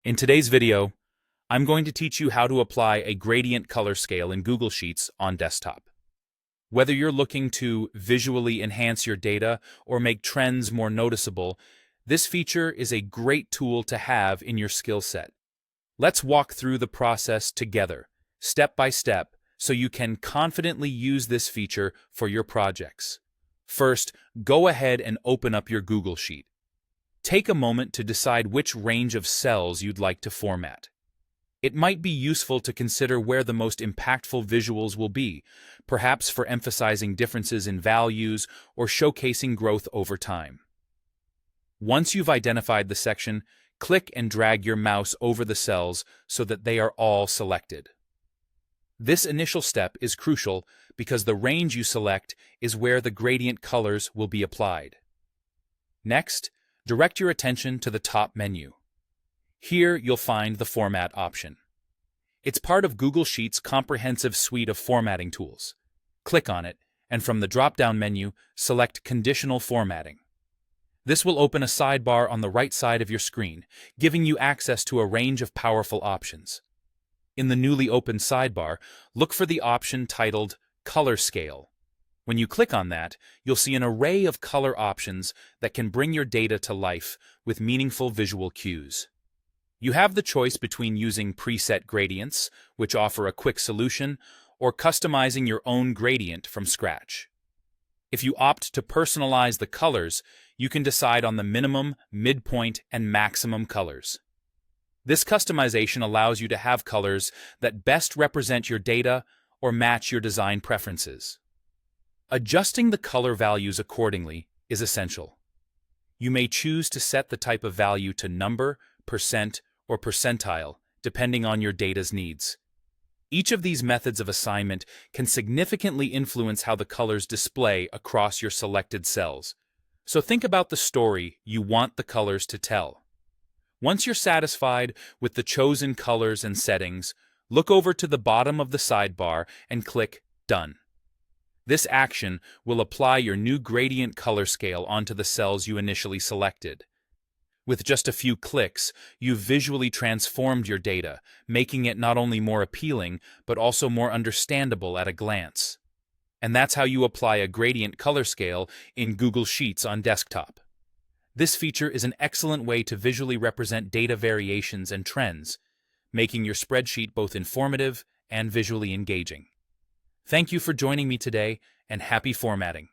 In today's video, I'm going to teach you how to apply a gradient color scale in Google Sheets on desktop. Whether you're looking to visually enhance your data or make trends more noticeable, this feature is a great tool to have in your skill set. Let's walk through the process together, step by step, so you can confidently use this feature for your projects. First, go ahead and open up your Google Sheet. Take a moment to decide which range of cells you'd like to format. It might be useful to consider where the most impactful visuals will be, perhaps for emphasizing differences in values or showcasing growth over time. Once you've identified the section, click and drag your mouse over the cells so that they are all selected. This initial step is crucial because the range you select is where the gradient colors will be applied. Next, direct your attention to the top menu. Here you'll find the Format option. It's part of Google Sheets' comprehensive suite of formatting tools. Click on it, and from the drop-down menu, select Conditional Formatting. This will open a sidebar on the right side of your screen, giving you access to a range of powerful options. In the newly opened sidebar, look for the option titled Color Scale. When you click on that, you'll see an array of color options that can bring your data to life with meaningful visual cues. You have the choice between using preset gradients, which offer a quick solution, or customizing your own gradient from scratch. If you opt to personalize the colors, you can decide on the minimum, midpoint, and maximum colors. This customization allows you to have colors that best represent your data or match your design preferences. Adjusting the color values accordingly is essential. You may choose to set the type of value to number, percent, or percentile, depending on your data's needs. Each of these methods of assignment can significantly influence how the colors display across your selected cells. So think about the story you want the colors to tell. Once you're satisfied with the chosen colors and settings, look over to the bottom of the sidebar and click Done. This action will apply your new gradient color scale onto the cells you initially selected. With just a few clicks, you've visually transformed your data, making it not only more appealing, but also more understandable at a glance. And that's how you apply a gradient color scale in Google Sheets on desktop. This feature is an excellent way to visually represent data variations and trends, making your spreadsheet both informative and visually engaging. Thank you for joining me today, and happy formatting.